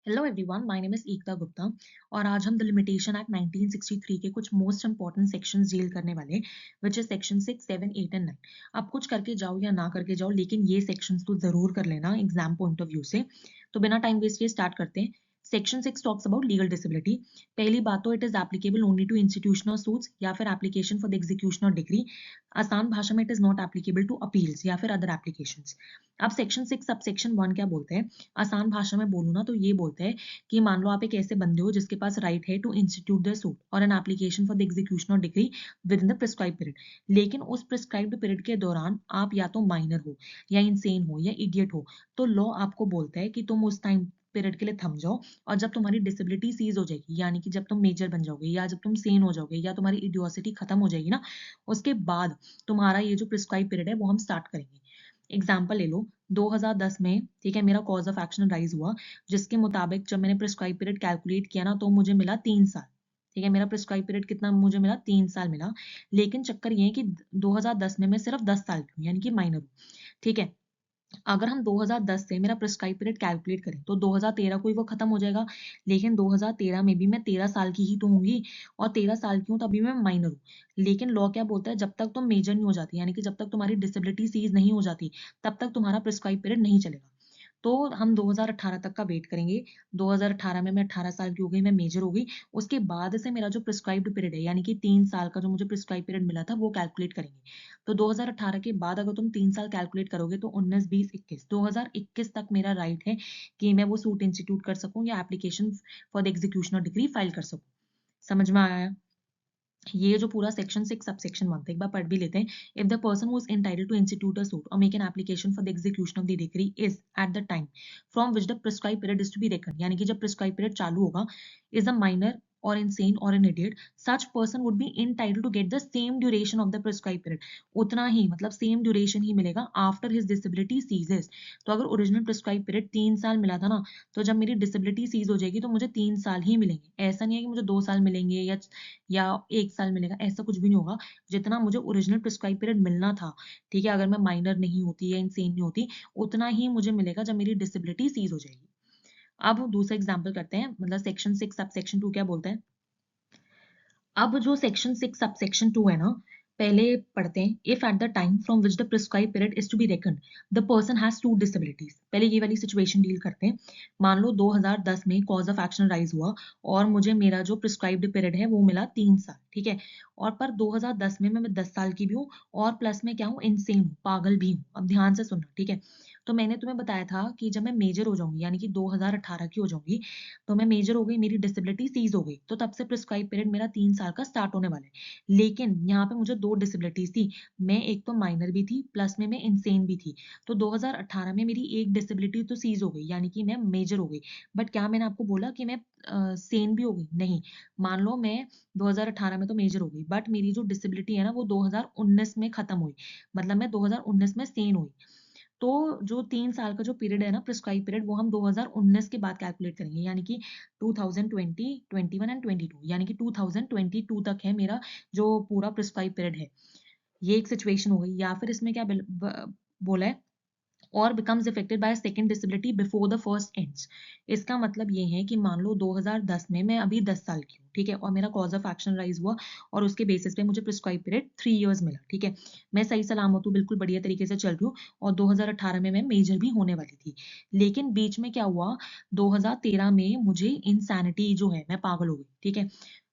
Hello everyone, my name is Ekta Gupta और आज हम द लिमिटेशन एक्ट 1963 के कुछ मोस्ट इंपॉर्टेंट सेक्शंस डील करने वाले विच इज सेक्शन 6, 7, 8 एंड 9। आप कुछ करके जाओ या ना करके जाओ, लेकिन ये सेक्शंस तो जरूर कर लेना एग्जाम पॉइंट ऑफ व्यू से। तो बिना टाइम वेस्ट किए स्टार्ट करते हैं। Section 6 talks about legal disability. पहली बात तो it is applicable only to institutional suits या फिर application for the execution of degree. आसान भाषा में it is not applicable to appeals या फिर अदर एप्लीकेशंस। अब सेक्शन 6 सब सेक्शन 1 क्या बोलते हैं? आसान भाषा में बोलूँ ना तो ये बोलते हैं कि मान लो आप एक ऐसे बंदे हो जिसके पास राइट है टू इंस्टीट्यूट द सूट और N application for the execution of degree with in the prescribe period. लेकिन उस प्रिस्क्राइब्ड पीरियड के दौरान आप या तो माइनर हो या इंसेन हो या इडियट हो, तो लॉ आपको बोलता है कि तुम उस टाइम पीरियड के लिए थम जाओ, और जब तुम्हारी डिसेबिलिटी सीज हो जाएगी, यानी कि जब तुम मेजर बन जाओगे या जब तुम सेन हो जाओगे या तुम्हारी इडियोसिटी खत्म हो जाएगी ना, उसके बाद तुम्हारा ये जो प्रिस्क्राइब पीरियड है वो हम स्टार्ट करेंगे। एग्जाम्पल ले लो, 2010 में ठीक है मेरा कॉज ऑफ एक्शन राइज हुआ, जिसके मुताबिक जब मैंने प्रिस्क्राइब पीरियड कैलकुलेट किया ना तो मुझे मिला 3 साल। ठीक है, मेरा प्रिस्क्राइब पीरियड कितना मुझे मिला? 3 साल मिला। लेकिन चक्कर ये है कि 2010 में मैं सिर्फ 10 साल की हूँ, यानी कि माइनर हूँ। ठीक है, अगर हम 2010 से मेरा प्रिस्क्राइब पीरियड कैलकुलेट करें तो 2013 को ही वो खत्म हो जाएगा। लेकिन 2013 में भी मैं 13 साल की ही तो होंगी, और 13 साल की हूँ तभी मैं माइनर हूँ। लेकिन लॉ क्या बोलता है? जब तक तुम मेजर नहीं हो जाती, यानी कि जब तक तुम्हारी डिसेबिलिटी सीज नहीं हो जाती, तब तक तुम्हारा प्रिस्क्राइब पीरियड नहीं चलेगा। तो हम 2018 तक का वेट करेंगे। 2018 में मैं 18 साल की हो गई, मैं मेजर हो गई। उसके बाद से मेरा जो प्रिस्क्राइब्ड पीरियड है, यानी कि 3 साल का जो मुझे प्रिस्क्राइब पीरियड मिला था, वो कैलकुलेट करेंगे। तो 2018 के बाद अगर तुम 3 साल कैलकुलेट करोगे तो 19, 20, 21, 2021 तक मेरा राइट है कि मैं वो सूट इंस्टीट्यूट कर सकूं या application for the execution of degree file कर सकूं। समझ में आया? ये जो पूरा सेक्शन 6 सब सेक्शन 1 था, एक बार पढ़ भी लेते हैं। If the person who is entitled to institute a suit और make an application for the execution of the degree is at the time from which the prescribe period is to be reckon, यानी कि जब prescribe period चालू होगा, is a minor or insane or an idiot, such person would be entitled to get the same duration of the prescribed period। उतना ही मतलब same duration ही मिलेगा after his disability ceases. तो अगर ओरिजिनल प्रिस्क्राइब पीरियड 3 साल मिला था ना, तो जब मेरी डिसेबिलिटी सीज हो जाएगी तो मुझे 3 साल ही मिलेंगे। ऐसा नहीं है कि मुझे 2 साल मिलेंगे या 1 साल मिलेगा, ऐसा कुछ भी नहीं होगा। जितना मुझे ओरिजिनल प्रिस्क्राइब पीरियड मिलना था, ठीक है, अगर मैं माइनर नहीं होती या इंसेन नहीं होती, उतना ही मुझे मिलेगा जब मेरी डिसेबिलिटी सीज हो जाएगी। अब हम दूसरा एग्जाम्पल करते हैं, मतलब सेक्शन 6 सब सेक्शन 2 क्या बोलते हैं। अब जो सेक्शन 6 सब सेक्शन 2 है ना, पहले पढ़ते हैं। If at the time from which the prescribe period is to be reckon the person has two disabilities. पहले ये वाली सिचुएशन डील करते हैं। मान लो 2010 में कॉज ऑफ एक्शन राइज हुआ और मुझे मेरा जो प्रिस्क्राइब्ड पीरियड है वो मिला 3 साल। ठीक है, और पर 2010 में मैं 10 साल की भी हूँ और प्लस में क्या हूँ? इंसेन हूँ, पागल भी हूँ। अब ध्यान से सुनना, ठीक है। तो मैंने तुम्हें बताया था कि जब मैं मेजर हो जाऊंगी, यानी कि 2018 की हो जाऊंगी, तो मैं मेजर हो गई, मेरी डिसेबिलिटी सीज हो गई, तो तब से प्रिस्क्राइब पीरियड मेरा 3 साल का स्टार्ट होने वाला है। लेकिन यहाँ पे मुझे दो डिसेबिलिटीज थी। मैं एक तो माइनर भी थी, प्लस में मैं इंसेन भी थी। तो 2018 में मेरी एक डिसेबिलिटी तो सीज हो गई, यानी कि मैं मेजर हो गई। बट क्या मैंने आपको बोला कि मैं सेन भी हो गई? नहीं। मान लो मैं 2018 में तो मेजर हो गई, बट मेरी जो डिसेबिलिटी है ना वो 2019 में खत्म हुई, मतलब मैं 2019 में सेन हुई। तो जो 3 साल का जो पीरियड है ना प्रिस्क्राइब पीरियड, वो हम 2019 के बाद कैलकुलेट करेंगे, यानी कि 2020, 21 एंड 22, यानी कि 2022 तक है मेरा जो पूरा प्रिस्क्राइब पीरियड है। ये एक सिचुएशन हो गई। या फिर इसमें क्या बोला है? और becomes affected by a second disability before the first ends। इसका मतलब ये है कि मान लो 2010 में मैं अभी 10 साल की हूँ, ठीक है, और मेरा कॉज ऑफ एक्शन राइज हुआ और उसके बेसिस पे मुझे प्रिस्क्राइब पीरियड 3 इयर्स मिला। ठीक है, मैं सही सलामत हूँ, बिल्कुल बढ़िया तरीके से चल रही हूँ, और 2018 में मैं मेजर भी होने वाली थी। लेकिन बीच में क्या हुआ? 2013 में मुझे इंसैनिटी जो है, मैं पागल हो गई। ठीक है,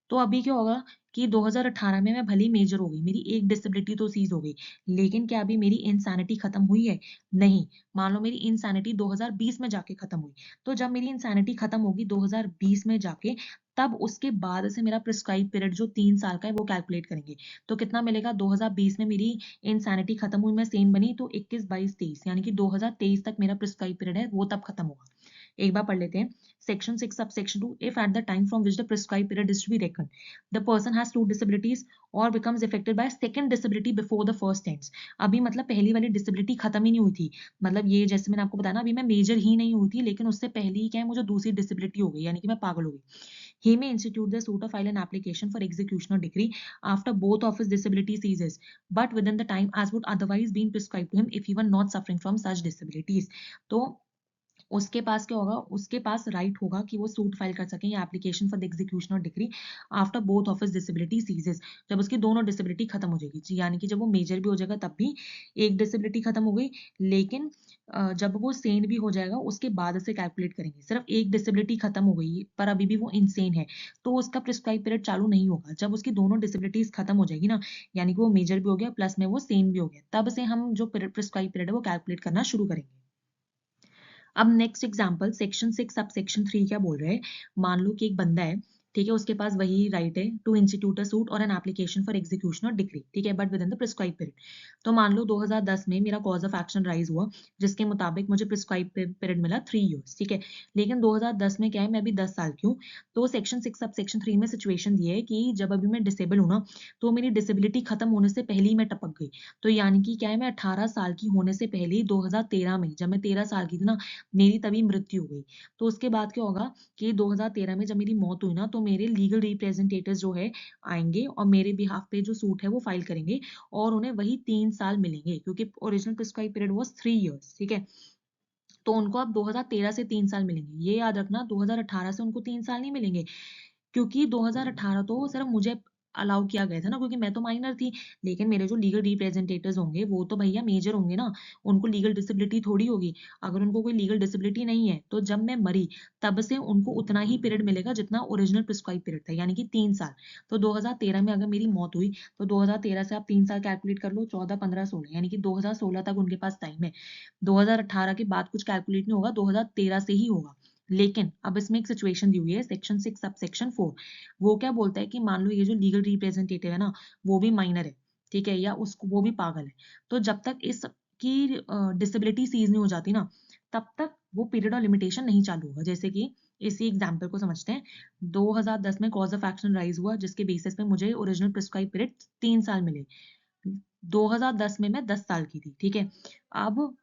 तो अभी क्या होगा कि 2018 में मैं भले ही मेजर हो गई, मेरी एक डिसेबिलिटी तो सीज हो गई, लेकिन क्या अभी मेरी इंसैनिटी खत्म हुई है? नहीं। मान लो मेरी इंसैनिटी 2020 में जाके खत्म हुई, तो जब मेरी इंसैनिटी खत्म होगी 2020 में जाके, तब उसके बाद से मेरा प्रिस्क्राइब पीरियड जो 3 साल का है वो कैलकुलेट करेंगे। तो कितना मिलेगा? 2020 में मेरी इंसैनिटी खत्म हुई, मैं सेन बनी, तो 21, 22, 23, यानी कि 2023 तक मेरा प्रिस्क्राइब पीरियड है वो तब खत्म होगा। एक बार पढ़ लेते हैं। Section 6 sub section 2, if at the time from which the prescribe period is to be reckon the person has two disabilities और becomes affected by second disability before the first ends। अभी मतलब पहली वाली डिसेबिलिटी खत्म ही नहीं हुई थी। मतलब ये जैसे मैंने आपको बताया ना, अभी मैं मेजर ही नहीं हुई थी, लेकिन उससे पहले ही क्या है, मुझे दूसरी डिसेबिलिटी हो गई, यानी कि मैं पागल हो गई। He may institute the suit or file an application for execution or degree after both of his disability ceases, but within the time as would otherwise been prescribed to him if he were not suffering from such disabilities। तो उसके पास क्या होगा, उसके पास right होगा कि वो suit file कर सकें या application for the execution of degree after both of his disability ceases, जब उसकी दोनों डिसेबिलिटी खत्म हो जाएगी। यानी कि जब वो मेजर भी हो जाएगा तब भी एक डिसेबिलिटी खत्म हो गई, लेकिन जब वो सेन भी हो जाएगा उसके बाद से कैलकुलेट करेंगे। सिर्फ एक डिसेबिलिटी खत्म हो गई पर अभी भी वो इनसेन है, तो उसका प्रिस्क्राइब पीरियड चालू नहीं होगा। जब उसकी दोनों डिसेबिलिटीज खत्म हो जाएगी ना, यानी कि वो मेजर भी हो गया प्लस में वो सेन भी हो गया, तब से हम जो प्रिस्क्राइब पीरियड है वो कैलकुलेट करना शुरू करेंगे। अब next example section 6 sub section 3 क्या बोल रहे हैं। मान लो कि एक बंदा है, ठीक है, उसके पास वही राइट है टू इंस्टीट्यूट अ सूट और N application for execution of degree, ठीक है, but with in the prescribe period. तो मान लो 2010 में मेरा कॉज ऑफ एक्शन राइज हुआ, जिसके मुताबिक मुझे प्रिस्क्राइब पीरियड मिला 3 इयर्स, ठीक है। लेकिन 2010 में क्या है, मैं अभी 10 साल की हूँ। तो सेक्शन 6 सब सेक्शन 3 में सिचुएशन ये है कि जब अभी मैं डिसेबल हूँ ना, तो मेरी डिसेबिलिटी खत्म होने से पहले ही मैं टपक गई। तो यानी कि क्या है, मैं 18 साल की होने से पहले ही 2013 में, जब मैं 13 साल की थी ना, मेरी तभी मृत्यु हो गई। तो उसके बाद क्या होगा कि 2013 में जब मेरी मौत हुई ना, तो मेरे लीगल रिप्रेजेंटेटिव्स जो है आएंगे और मेरे बिहाफ पे जो सूट है वो फाइल करेंगे, और उन्हें वही 3 साल मिलेंगे, क्योंकि original prescribe period was 3 years, ठीक है। तो उनको अब 2013 से 3 साल मिलेंगे। ये याद रखना, 2018 से उनको 3 साल नहीं मिलेंगे, क्योंकि 2018 तो सिर्फ मुझे अलाउ किया गया था ना, क्योंकि मैं तो माइनर थी। लेकिन मेरे जो लीगल रिप्रेजेंटेटिव्स होंगे वो तो भैया मेजर होंगे ना, उनको लीगल डिसेबिलिटी थोड़ी होगी। अगर उनको कोई लीगल डिसेबिलिटी नहीं है तो जब मैं मरी तब से उनको उतना ही पीरियड मिलेगा जितना ओरिजिनल प्रिस्क्राइब पीरियड था, यानी कि 3 साल। तो 2013 में अगर मेरी मौत हुई तो 2013 से आप 3 साल कैलकुलेट कर लो, 14, 15, 16, यानी कि 2016 तक उनके पास टाइम है। 2018 के बाद कुछ कैलकुलेट नहीं होगा, 2013 से ही होगा। लेकिन अब इसमें एक सिचुएशन दी हुई है सेक्शन 6 सब सेक्शन 4। वो क्या बोलता है कि मान लो ये जो लीगल रिप्रेजेंटेटिव है ना, वो भी माइनर है, ठीक है, या उसको वो भी पागल है। तो जब तक इसकी डिसेबिलिटी सीज नहीं हो जाती ना, तब तक वो पीरियड और लिमिटेशन नहीं चालू होगा। जैसे कि इसी एग्जाम्पल को समझते हैं। 2010 में कॉज ऑफ एक्शन राइज हुआ, जिसके बेसिस पे मुझे ओरिजिनल प्रिस्क्राइब पीरियड 3 साल मिले। 2010 में मैं 10 साल की थी, ठीक है। अब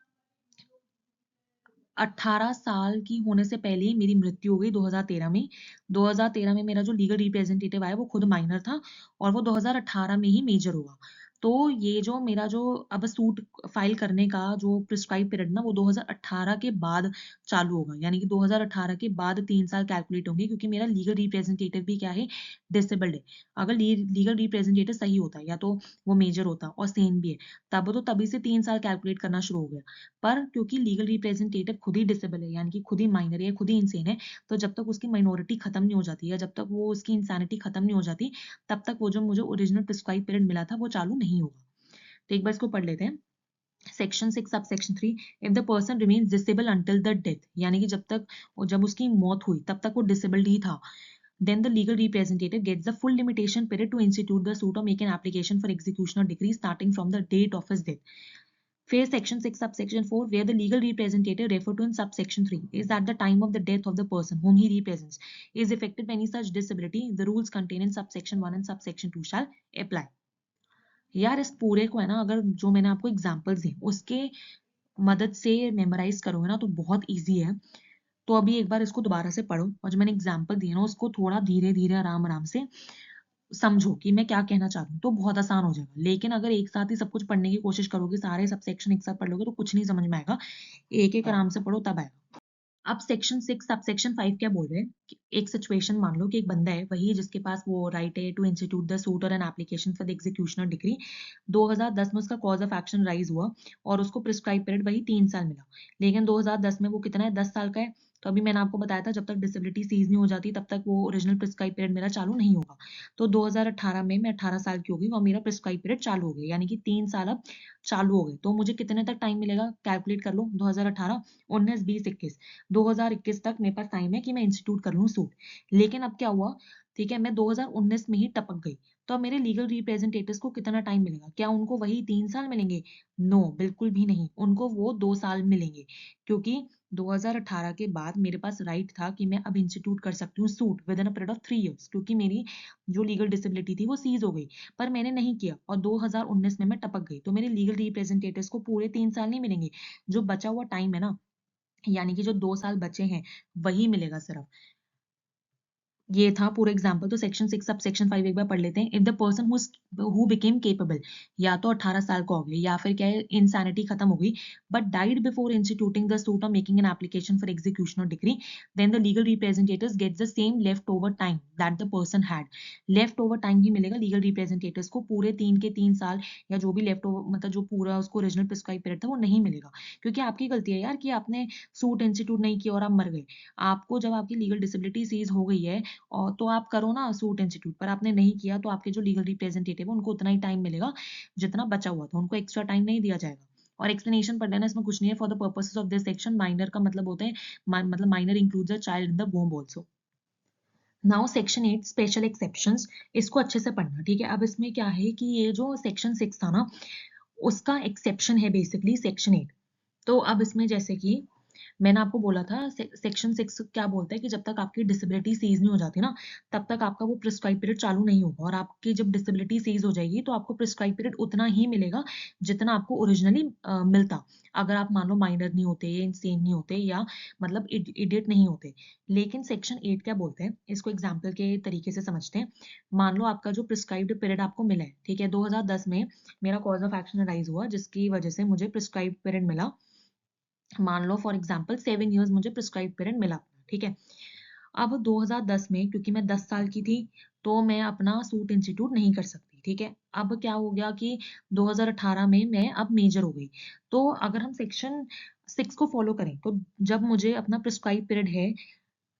18 साल की होने से पहले ही मेरी मृत्यु हो गई 2013 में। 2013 में मेरा जो लीगल रिप्रेजेंटेटिव आया वो खुद माइनर था, और वो 2018 में ही मेजर हुआ। तो ये जो मेरा जो अब सूट फाइल करने का जो प्रिस्क्राइब पीरियड ना, वो 2018 के बाद चालू होगा, यानी कि 2018 के बाद 3 साल कैलकुलेट होंगे, क्योंकि मेरा लीगल रिप्रेजेंटेटिव भी क्या है, डिसेबल्ड है। अगर लीगल रिप्रेजेंटेटिव सही होता या तो वो मेजर होता और सेम भी है, तब तो तभी से 3 साल कैलकुलेट करना शुरू हो गया। पर क्योंकि लीगल रिप्रेजेंटेटिव खुद ही डिसेबल है, यानी कि खुद ही माइनर है, खुद ही इंसेन है, तो जब तक उसकी माइनॉरिटी खत्म नहीं हो जाती या जब तक वो उसकी इंसैनिटी खत्म नहीं हो जाती, तब तक वो जो मुझे ओरिजिनल प्रिस्क्राइब पीरियड मिला था वो चालू नहीं होगा। तो एक बार इसको पढ़ लेते हैं। Section 6 sub section 3, if the person remains disable until the death, यानी कि जब उसकी मौत हुई तब तक वो डिसेबल्ड ही था, then the legal representative gets the full limitation period to institute the suit or make an application for execution or decree starting from the date of his death. Phase section 6 subsection 4, where the legal representative referred to in subsection 3 is at the time of the death of the person whom he represents is affected by any such disability, the rules contained in subsection 1 and subsection 2 shall apply. यार इस पूरे को है ना, अगर जो मैंने आपको एग्जांपल्स दी उसके मदद से मेमोराइज करोगे ना तो बहुत इजी है। तो अभी एक बार इसको दोबारा से पढ़ो, और जो मैंने एग्जांपल दिए ना उसको थोड़ा धीरे धीरे आराम आराम से समझो कि मैं क्या कहना चाह रही हूँ, तो बहुत आसान हो जाएगा। लेकिन अगर एक साथ ही सब कुछ पढ़ने की कोशिश करोगे, सारे सब सेक्शन एक साथ पढ़ लोगे, तो कुछ नहीं समझ में आएगा। एक एक आराम से पढ़ो तब आएगा। अब सेक्शन 6 सब सेक्शन 5 क्या बोल रहे हैं कि एक सिचुएशन मान लो कि एक बंदा है, वही जिसके पास वो राइट है टू इंस्टीट्यूट द सूट और N application for the execution of degree. 2010 में उसका कॉज ऑफ एक्शन राइज हुआ और उसको प्रिस्क्राइब पीरियड वही 3 साल मिला। लेकिन 2010 में वो कितना है, 10 साल का है। तो अभी मैंने आपको बताया था जब तक डिसेबिलिटी सीज नहीं हो जाती तब तक वो ओरिजिनल प्रिस्क्राइब पीरियड मेरा चालू नहीं होगा। तो 2018 में मैं 18 साल की हो गई और मेरा प्रिस्क्राइब पीरियड चालू हो गया, यानी कि 3 साल अब चालू हो गए। तो मुझे कितने तक टाइम मिलेगा, कैलकुलेट कर लो। 2018, 19, 20, 21, 2021 तक मेरे पास टाइम है कि मैं इंस्टीट्यूट कर लूँ सूट। लेकिन अब क्या हुआ, ठीक है, मैं 2019 में ही टपक गई। तो अब मेरे लीगल रिप्रेजेंटेटिव्स को कितना टाइम मिलेगा, क्या उनको वही 3 साल मिलेंगे? नो, बिल्कुल भी नहीं, उनको वो 2 साल मिलेंगे, क्योंकि 2018 के बाद मेरे पास राइट था कि मैं अब इंस्टीट्यूट कर सकती हूँ suit with in a period of 3 years, क्योंकि मेरी जो लीगल डिसेबिलिटी थी वो सीज हो गई। पर मैंने नहीं किया और 2019 में मैं टपक गई, तो मेरे लीगल रिप्रेजेंटेटिव्स को पूरे 3 साल नहीं मिलेंगे। जो बचा हुआ टाइम है ना, यानी कि जो 2 साल बचे हैं वही मिलेगा सिर्फ। ये था पूरा एग्जाम्पल। तो सेक्शन 6 अब सेक्शन 5 एक बार पढ़ लेते हैं। If the person who became capable, या तो 18 साल का हो गया या फिर क्या है इंसैनिटी खत्म हो गई, but died before instituting the suit और making an application for execution और degree, then the legal representatives gets the same left over time that the person had. Left over time ही मिलेगा लीगल रिप्रेजेंटेटिव्स को, पूरे 3 के 3 साल या जो भी लेफ्ट ओवर मतलब जो पूरा उसको ओरिजिनल प्रिस्क्राइब पीरियड था वो नहीं मिलेगा, क्योंकि आपकी गलती है यार कि आपने सूट इंस्टीट्यूट नहीं किया और आप मर गए। आपको जब आपकी लीगल डिसेबिलिटी सीज हो गई है और तो आप करो ना सूट इंस्टीट्यूट, पर आपने नहीं किया तो आपके जो लीगल रिप्रेजेंटेटिव है उनको उतना ही टाइम मिलेगा जितना बचा हुआ था, उनको एक्स्ट्रा टाइम नहीं दिया जाएगा। और एक्सप्लेनेशन पढ़ लेना, इसमें कुछ नहीं है। For the purposes of this section minor का मतलब होता है मतलब minor includes a child in the womb also. Now section 8 special exceptions, इसको अच्छे से पढ़ना, ठीक है। अब इसमें क्या है कि ये जो सेक्शन 6 था ना, उसका एक्सेप्शन है बेसिकली सेक्शन 8। तो अब इसमें जैसे कि मैंने आपको बोला था सेक्शन 6 क्या बोलता है कि जब तक आपकी डिसेबिलिटी सीज नहीं हो जाती ना, तब तक आपका वो प्रिस्क्राइब पीरियड चालू नहीं होगा, और आपकी जब डिसेबिलिटी सीज हो जाएगी तो आपको प्रिस्क्राइब पीरियड उतना ही मिलेगा जितना आपको ओरिजिनली मिलता, अगर आप मान लो माइनर नहीं होते, इंसेन नहीं होते, या मतलब इडियट नहीं होते। लेकिन सेक्शन 8 क्या बोलते हैं, इसको एग्जाम्पल के तरीके से समझते हैं। मान लो आपका जो प्रिस्क्राइब्ड पीरियड आपको मिला है, ठीक है, 2010 में मेरा कॉज ऑफ एक्शन अराइज हुआ जिसकी वजह से मुझे प्रिस्क्राइब पीरियड मिला। मान लो फॉर एग्जांपल 7 इयर्स मुझे प्रिस्क्राइब पीरियड मिला, ठीक है। अब 2010 में क्योंकि मैं 10 साल की थी, तो मैं अपना सूट इंस्टीट्यूट नहीं कर सकती, ठीक है। अब क्या हो गया कि 2018 में मैं अब मेजर हो गई। तो अगर हम सेक्शन 6 को फॉलो करें, तो जब मुझे अपना प्रिस्क्राइब पीरियड है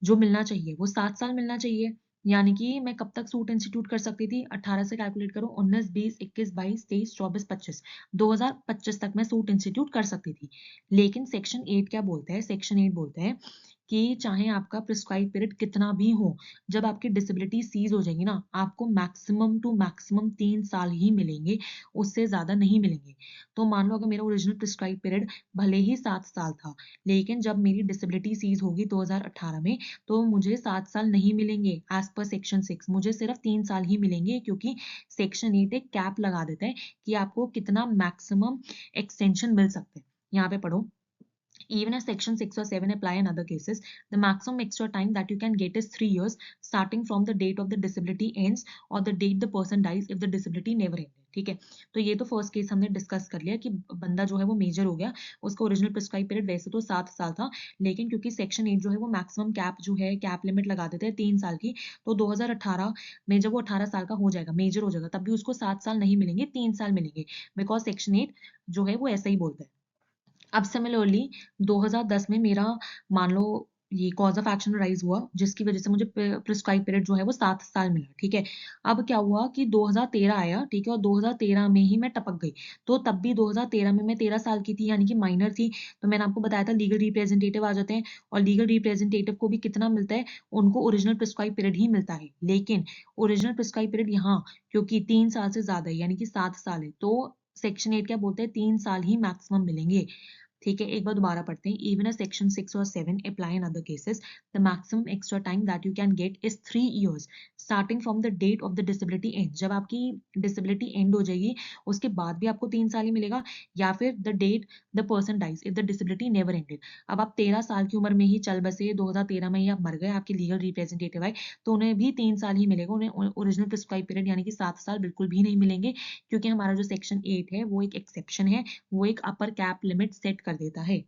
जो मिलना चाहिए वो 7 साल मिलना चाहिए। यानी कि मैं कब तक सूट इंस्टीट्यूट कर सकती थी, 18 से कैलकुलेट करो, 19 20 21 22 23 24 25, 2025 तक मैं सूट इंस्टीट्यूट कर सकती थी। लेकिन सेक्शन 8 क्या बोलता है, सेक्शन 8 बोलता है कि चाहे आपका प्रिस्क्राइब पीरियड कितना भी हो, जब आपकी डिसेबिलिटी सीज हो जाएगी ना, आपको मैक्सिमम टू मैक्सिमम 3 साल ही मिलेंगे, उससे ज्यादा नहीं मिलेंगे। तो मान लो अगर मेरा ओरिजिनल प्रिस्क्राइब पीरियड भले ही 7 साल था, लेकिन जब मेरी डिसेबिलिटी सीज होगी 2018 में, तो मुझे 7 साल नहीं मिलेंगे एज पर सेक्शन 6, मुझे सिर्फ 3 साल ही मिलेंगे, क्योंकि सेक्शन 8 एक कैप लगा देता है कि आपको कितना मैक्सिमम एक्सटेंशन मिल सकते हैं। यहाँ पे पढ़ो, even if section 6 or 7 apply in other cases, the maximum extra time that you can get is 3 years starting from the date of the disability ends or the date the person dies if the disability never ended, ठीक है। तो ये तो first case हमने discuss कर लिया कि बंदा जो है वो मेजर हो गया, उसका ओरिजिनल प्रिस्क्राइब पीरियड वैसे तो 7 साल था, लेकिन क्योंकि सेक्शन 8 जो है वो मैक्सिमम कैप जो है कैप लिमिट लगा देते हैं 3 साल की, तो 2018 में जब वो 18 साल का हो जाएगा, मेजर हो जाएगा, तब भी उसको 7 साल नहीं मिलेंगे, 3 साल मिलेंगे, बिकॉज सेक्शन 8 जो है वो ऐसा ही बोलता है। अब सिमिलरली 2010 में मेरा मान लो ये कॉज ऑफ एक्शन राइज हुआ जिसकी वजह से मुझे प्रिस्क्राइब पीरियड जो है वो 7 साल मिला, ठीक है। अब क्या हुआ कि 2013 आया, ठीक है, और 2013 में ही मैं टपक गई। तो तब भी 2013 में मैं 13 साल की थी, यानी कि माइनर थी। तो मैंने आपको बताया था लीगल रिप्रेजेंटेटिव आ जाते हैं, और लीगल रिप्रेजेंटेटिव को भी कितना मिलता है, उनको ओरिजिनल प्रिस्क्राइब पीरियड ही मिलता है। लेकिन ओरिजिनल प्रिस्क्राइब पीरियड यहाँ क्योंकि 3 साल से ज्यादा है, यानी कि 7 साल है, तो सेक्शन 8 क्या बोलते हैं, 3 साल ही मैक्सिमम मिलेंगे, ठीक है। एक बार दोबारा पढ़ते हैं। इवन सेक्शन 6 और 7 apply in other cases, the maximum extra time that you can get is 3 years starting from the date of the disability end. जब आपकी डिसेबिलिटी एंड हो जाएगी उसके बाद भी आपको 3 साल ही मिलेगा, या फिर the date the person dies if the disability never ended. अब आप 13 साल की उम्र में ही चल बसे, 2013 में ही आप मर गए, आपके लीगल रिप्रेजेंटेटिव आए, तो उन्हें भी 3 साल ही मिलेगा, उन्हें ओरिजिनल प्रिस्क्राइब पीरियड यानी कि 7 साल बिल्कुल भी नहीं मिलेंगे, क्योंकि हमारा जो सेक्शन 8 है वो एक एक्सेप्शन है, वो एक अपर कैप लिमिट सेट कर देता है।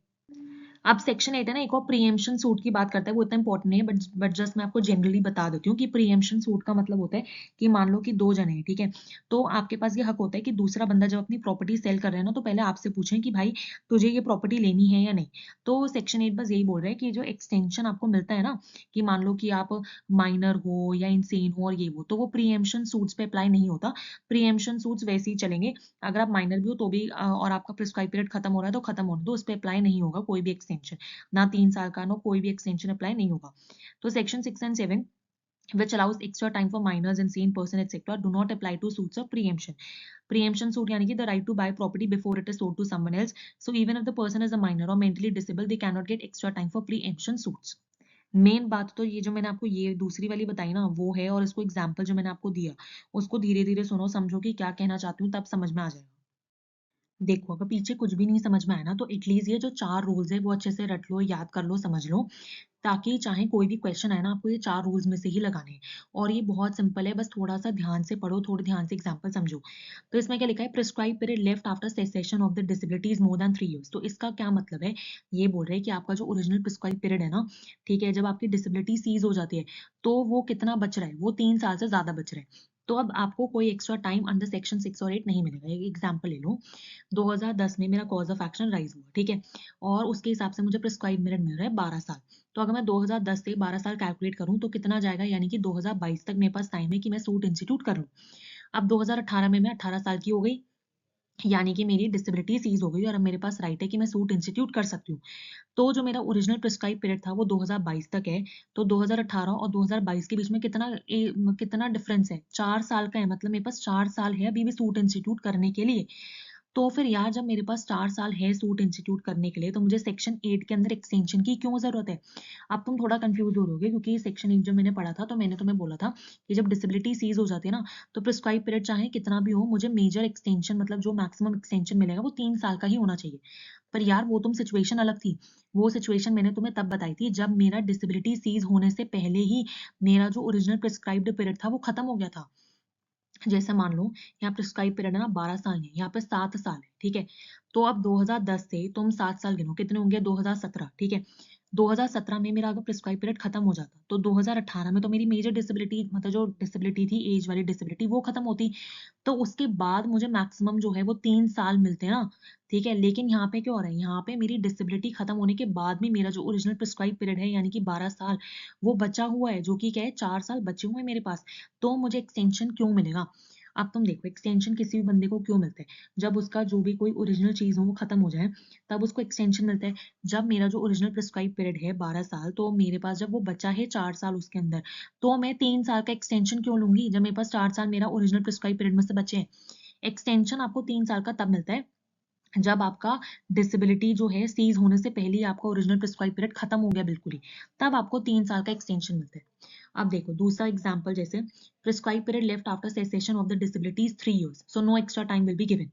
अब सेक्शन 8 है ना, एक और प्रीएम्पशन सूट की बात करता है, वो इतना इंपॉर्टेंट नहीं है, बट जस्ट मैं आपको जनरली बता देती हूँ कि प्रीएम्पशन सूट का मतलब होता है कि मान लो कि 2 जने हैं, ठीक है, तो आपके पास ये हक होता है कि दूसरा बंदा जब अपनी प्रॉपर्टी सेल कर रहे हैं ना, तो पहले आपसे पूछें कि भाई तुझे ये प्रॉपर्टी लेनी है या नहीं। तो सेक्शन 8 बस यही बोल रहा है कि जो एक्सटेंशन आपको मिलता है ना, कि मान लो कि आप माइनर हो या इंसेन हो और ये वो, तो वो प्रीएम्पशन सूट्स पे अप्लाई नहीं होता। प्रीएम्पशन सूट्स वैसे ही चलेंगे, अगर आप माइनर भी हो तो भी और आपका प्रिस्क्राइब पीरियड खत्म हो रहा है तो खत्म होने दो, उस पर अप्लाई नहीं होगा कोई भी एक्सटेंशन, ना 3 साल का, ना कोई भी एक्सटेंशन अप्लाई नहीं होगा। तो section 6 and 7 which allows extra time for minors, insane person, etc. do not apply to suits of preemption. Preemption suit यानी कि the right to buy property before it is sold to someone else. So even if the person is a minor or mentally disabled, they cannot get extra time for preemption suits. Main बात तो ये जो मैंने आपको ये दूसरी वाली बताई ना वो है, और इसको एग्जाम्पल जो मैंने आपको दिया उसको धीरे धीरे सुनो, समझो कि क्या कहना चाहती हूँ, तब समझ में आ जाएगा। देखो, अगर पीछे कुछ भी नहीं समझ में आया ना, तो एटलीस्ट ये जो 4 रूल्स हैं वो अच्छे से रट लो, याद कर लो, समझ लो, ताकि चाहे कोई भी क्वेश्चन आए ना, आपको ये 4 रूल्स में से ही लगाने हैं। और ये बहुत सिंपल है, बस थोड़ा-सा ध्यान से पढ़ो, थोड़े ध्यान से एग्जांपल समझो। तो इसमें क्या लिखा है, prescribe period left after cessation of the disability is more than 3 years. तो इसका क्या मतलब है, ये बोल रहे हैं कि आपका जो ओरिजिनल प्रिस्क्राइब पीरियड है ना, ठीक है, जब आपकी डिसेबिलिटी सीज हो जाती है, तो वो कितना बच रहा है, वो 3 साल से ज़्यादा बच रहा है। तो अब आपको कोई एक्स्ट्रा टाइम अंडर सेक्शन 6 और 8 नहीं मिलेगा। एक एग्जांपल ले लो, 2010 में मेरा कॉज ऑफ एक्शन राइज हुआ, ठीक है, और उसके हिसाब से मुझे प्रिस्क्राइब पीरियड मिल रहा है 12 साल। तो अगर मैं 2010 से 12 साल कैलकुलेट करूं तो कितना जाएगा, यानी कि 2022 तक मेरे पास टाइम है कि मैं सूट इंस्टीट्यूट कर लूं। अब 2018 में मैं 18 साल की हो गई, यानी कि मेरी डिसेबिलिटी सीज हो गई और अब मेरे पास राइट है कि मैं सूट इंस्टीट्यूट कर सकती हूँ। तो जो मेरा ओरिजिनल प्रिस्क्राइब पीरियड था वो 2022 तक है। तो 2018 और 2022 के बीच में कितना डिफरेंस है, 4 साल का है। मतलब मेरे पास 4 साल है अभी भी सूट इंस्टीट्यूट करने के लिए। तो फिर यार, जब मेरे पास 4 साल है सूट इंस्टीट्यूट करने के लिए, तो मुझे सेक्शन 8 के अंदर एक्सटेंशन की क्यों ज़रूरत है? अब तुम थोड़ा कन्फ्यूज़ हो रहे होगे, क्योंकि सेक्शन 8 जब मैंने पढ़ा था, तो मैंने तुम्हें बोला था कि जब डिसेबिलिटी सीज़ हो जाती है ना, तो प्रिस्क्राइब पीरियड चाहे कितना भी हो, मुझे मेजर एक्सटेंशन, मतलब जो मैक्सिमम एक्सटेंशन मिलेगा वो 3 साल का ही होना चाहिए। पर यार, वो तुम सिचुएशन अलग थी। वो सिचुएशन मैंने तुम्हें तब बताई थी जब मेरा डिसेबिलिटी सीज़ होने से पहले ही मेरा जो ओरिजिनल प्रिस्क्राइब्ड पीरियड था वो खत्म हो गया था। जैसे मान लो, यहाँ प्रिस्क्राइब पीरियड है ना 12 साल है, यहाँ पे 7 साल है, ठीक है। तो अब 2010 से तुम 7 साल गिनो, कितने होंगे, 2017, ठीक है। 2017 में मेरा अगर प्रिस्क्राइब पीरियड खत्म हो जाता, तो 2018 में तो मेरी मेजर डिसेबिलिटी, मतलब जो डिसेबिलिटी थी, एज वाली डिसेबिलिटी, वो खत्म होती। तो उसके बाद मुझे मैक्सिमम जो है वो 3 साल मिलते हैं ना, ठीक है। लेकिन यहाँ पे क्या हो रहा है, यहाँ पे मेरी डिसेबिलिटी खत्म होने के बाद भी मेरा जो ओरिजिनल प्रिस्क्राइब पीरियड है, यानी कि 12 साल, वो बचा हुआ है, जो कि क्या है, 4 साल बचे हुए हैं मेरे पास। तो मुझे एक्सटेंशन क्यों मिलेगा? अब तुम देखो, एक्सटेंशन किसी भी बंदे को क्यों मिलता है? जब उसका जो भी कोई ओरिजिनल चीज़ हो वो खत्म हो जाए, तब उसको एक्सटेंशन मिलता है। जब मेरा जो ओरिजिनल प्रिस्क्राइब पीरियड है 12 साल, तो मेरे पास जब वो बचा है 4 साल उसके अंदर, तो मैं 3 साल का एक्सटेंशन क्यों लूँगी, जब मेरे पास 4 साल मेरा ओरिजिनल प्रिस्क्राइब पीरियड में से बचे हैं। एक्सटेंशन आपको 3 साल का तब मिलता है, जब आपका डिसेबिलिटी जो है सीज़ होने से पहले ही आपका ओरिजिनल प्रिस्क्राइब पीरियड खत्म हो गया बिल्कुल ही, तब आपको 3 साल का एक्सटेंशन मिलता है। अब देखो दूसरा एग्जांपल, जैसे prescribe period left after cessation of the disability is 3 years, so no extra time will be given.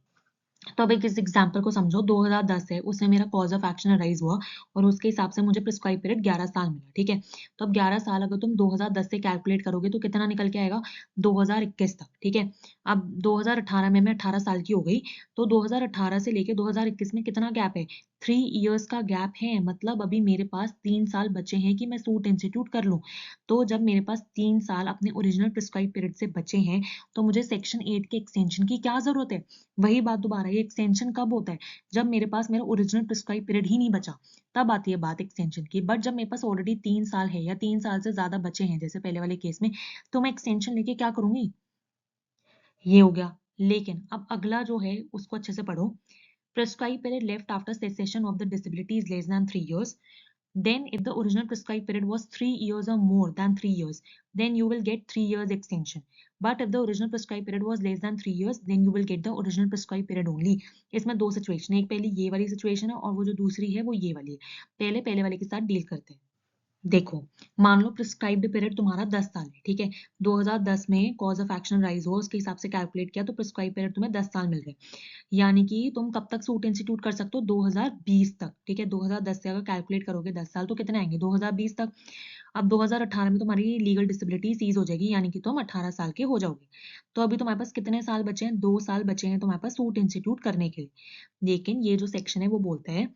तो अब एक इस एग्जाम्पल को समझो, 2010 है, उसमें मेरा कॉज ऑफ एक्शन अराइज हुआ और उसके हिसाब से मुझे प्रिस्क्राइब पीरियड 11 साल मिला, ठीक है। तो अब 11 साल अगर तुम 2010 से कैलकुलेट करोगे तो कितना निकल के आएगा, 2021 तक, ठीक है। अब 2018 में मैं 18 साल की हो गई, तो 2018 से लेके 2021 में कितना गैप है, 3 इयर्स का गैप है। मतलब अभी मेरे पास 3 साल बचे हैं कि मैं सूट इंस्टीट्यूट कर लूं। तो जब मेरे पास 3 साल अपने ओरिजिनल प्रिस्क्राइब पीरियड से बचे हैं, तो मुझे सेक्शन 8 के एक्सटेंशन की क्या जरूरत है? वही बात दोबारा, ये एक्सटेंशन कब होता है, जब मेरे पास मेरा ओरिजिनल प्रिस्क्राइब पीरियड ही नहीं बचा, तब आती है बात एक्सटेंशन की। बट जब मेरे पास ऑलरेडी 3 साल है या 3 साल से ज्यादा बचे हैं, जैसे पहले वाले केस में, तो मैं एक्सटेंशन लेके क्या करूंगी, ये हो गया। लेकिन अब अगला जो है उसको अच्छे से पढ़ो। Prescribe period left after cessation of the disability is less than 3 years. Then if the original prescribed period was 3 years or more than 3 years, then you will get 3 years extension. But if the original prescribed period was less than 3 years, then you will get the original prescribed period only. इसमें दो situation है, एक पहले ये वाली situation है और वो जो दूसरी है वो ये वाली है। पहले पहले वाले के साथ डील करते हैं। देखो, मान लो प्रिस्क्राइब्ड पीरियड तुम्हारा 10 साल है, ठीक है। 2010 में कॉज ऑफ एक्शन राइज हुआ, उसके हिसाब से कैलकुलेट किया, तो प्रिस्क्राइब पीरियड तुम्हें 10 साल मिल गए। यानी कि तुम कब तक सूट इंस्टीट्यूट कर सकते हो, 2020 तक, ठीक है। 2010 से अगर कैलकुलेट करोगे 10 साल, तो कितने आएंगे, 2020 तक। अब 2018 में तुम्हारी लीगल डिसेबिलिटी सीज हो जाएगी, यानी कि तुम 18 साल के हो जाओगे। तो अभी तुम्हारे पास कितने साल बचे हैं, 2 साल बचे हैं तुम्हारे पास सूट इंस्टीट्यूट करने के लिए। लेकिन ये जो सेक्शन है वो बोलता है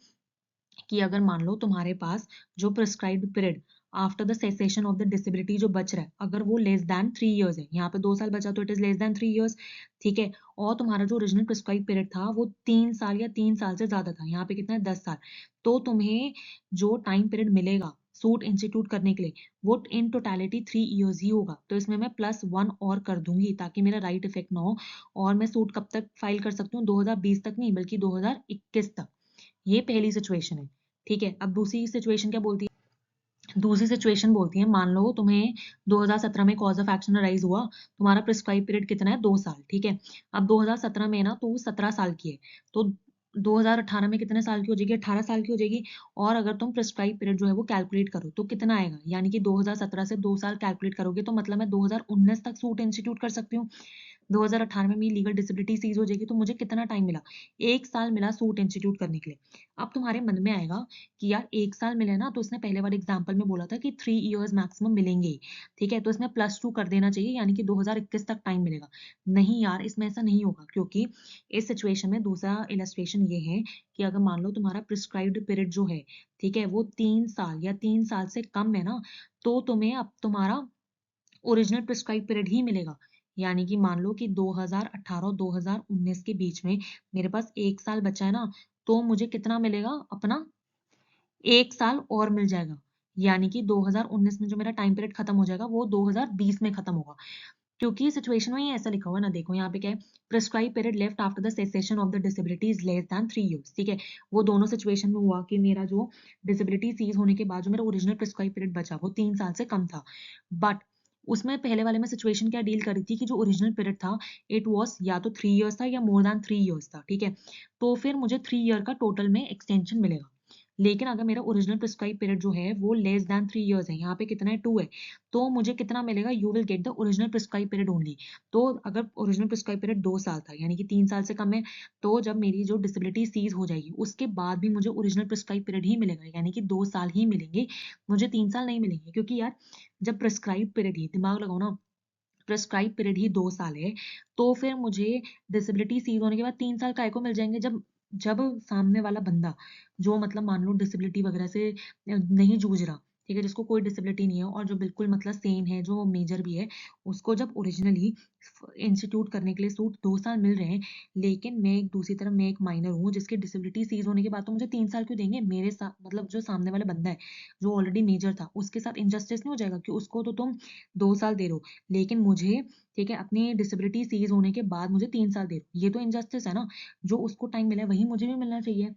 कि अगर मान लो तुम्हारे पास जो prescribed period after the cessation of the disability जो बच रहा है, अगर वो लेस देन 3 इयर्स है, यहाँ पे 2 साल बचा तो it is less than 3 years, ठीक है। और तुम्हारा जो ओरिजिनल प्रिस्क्राइब पीरियड था वो 3 साल या 3 साल से ज्यादा था, यहाँ पे कितना है, 10 साल। तो तुम्हें जो टाइम पीरियड मिलेगा सूट इंस्टीट्यूट करने के लिए, वो इन टोटलिटी 3 इयर्स ही होगा। तो इसमें मैं +1 और कर दूंगी ताकि मेरा राइट इफेक्ट ना हो। और मैं सूट कब तक फाइल कर सकती हूँ, 2020 तक नहीं बल्कि 2021 तक। ये पहली सिचुएशन है, ठीक है। अब दूसरी सिचुएशन क्या बोलती है, दूसरी सिचुएशन बोलती है, मान लो तुम्हें 2017 में कॉज ऑफ एक्शन राइज हुआ, तुम्हारा प्रिस्क्राइब पीरियड कितना है, 2 साल, ठीक है। अब 2017 में ना तो 17 साल की है, तो 2018 में कितने साल की हो जाएगी, 18 साल की हो जाएगी। और अगर तुम प्रिस्क्राइब पीरियड जो है वो कैलकुलेट करो तो कितना आएगा, यानी कि 2017 से 2 साल कैलकुलेट करोगे तो मतलब मैं 2019 तक सूट इंस्टीट्यूट कर सकती हूँ। 2018 में मेरी लीगल डिसेबिलिटी सीज हो जाएगी तो मुझे कितना टाइम मिला, 1 साल मिला सूट इंस्टीट्यूट करने के लिए। अब तुम्हारे मन में आएगा कि यार 1 साल मिले ना, तो इसने पहले वाले एग्जाम्पल में बोला था कि 3 इयर्स मैक्सिमम मिलेंगे ही, ठीक है, तो इसमें +2 कर देना चाहिए, यानी कि 2021 तक टाइम मिलेगा। नहीं यार, इसमें ऐसा नहीं होगा, क्योंकि इस सिचुएशन में दूसरा इलस्ट्रेशन ये है कि अगर मान लो तुम्हारा प्रिस्क्राइब्ड पीरियड जो है, ठीक है, वो 3 साल या 3 साल से कम है ना, तो तुम्हें अब तुम्हारा ओरिजिनल प्रिस्क्राइब पीरियड ही मिलेगा। यानी कि मान लो कि 2018 और 2019 के बीच में मेरे पास 1 साल बचा है ना, तो मुझे कितना मिलेगा, अपना 1 साल और मिल जाएगा। यानी कि 2019 में जो मेरा टाइम पीरियड खत्म हो जाएगा, वो 2020 में खत्म होगा। क्योंकि सिचुएशन में ही ऐसा लिखा हुआ है ना, देखो यहाँ पे क्या है, prescribe period left after the cessation of the disability is less than 3 years, ठीक है। वो दोनों सिचुएशन में हुआ कि मेरा जो डिसेबिलिटी सीज होने के बाद जो मेरा ओरिजिनल प्रिस्क्राइब पीरियड बचा वो 3 साल से कम था। बट उसमें पहले वाले में सिचुएशन क्या डील करी थी कि जो ओरिजिनल पीरियड था, इट वाज या तो 3 इयर्स था या मोर दैन 3 इयर्स था, ठीक है। तो फिर मुझे 3 ईयर का टोटल में एक्सटेंशन मिलेगा। लेकिन अगर मेरा ओरिजिनल प्रिस्क्राइब पीरियड जो है वो लेस दैन 3 इयर्स है, यहाँ पे कितना है, 2 है, तो मुझे कितना मिलेगा, you will get the original prescribe period only. तो अगर ओरिजिनल प्रिस्क्राइब पीरियड 2 साल था, यानी कि 3 साल से कम है, तो जब मेरी जो डिसेबिलिटी सीज हो जाएगी उसके बाद भी मुझे ओरिजिनल प्रिस्क्राइब पीरियड ही मिलेगा, यानी कि 2 साल ही मिलेंगे, मुझे 3 साल नहीं मिलेंगे। क्योंकि यार जब प्रिस्क्राइब पीरियड ही, दिमाग लगाओ ना, प्रिस्क्राइब पीरियड ही 2 साल है, तो फिर मुझे डिसेबिलिटी सीज होने के बाद 3 साल काहे को मिल जाएंगे, जब जब सामने वाला बंदा जो मतलब मान लो डिसेबिलिटी वगैरह से नहीं जूझ रहा, ठीक है, जिसको कोई डिसेबिलिटी नहीं है और जो बिल्कुल मतलब सेम है, जो मेजर भी है, उसको जब ओरिजिनली इंस्टीट्यूट करने के लिए सूट 2 साल मिल रहे हैं, लेकिन मैं एक दूसरी तरफ मैं एक माइनर हूँ जिसकी डिसेबिलिटी सीज होने के बाद तो मुझे 3 साल क्यों देंगे, मेरे साथ मतलब जो सामने वाला बंदा है जो ऑलरेडी मेजर था, उसके साथ इनजस्टिस नहीं हो जाएगा कि उसको तो तुम 2 साल दे रहे हो, लेकिन मुझे, ठीक है, अपनी डिसेबिलिटी सीज होने के बाद मुझे 3 साल दे रहे हो। ये तो इनजस्टिस है ना, जो उसको टाइम मिला है वही मुझे भी मिलना चाहिए।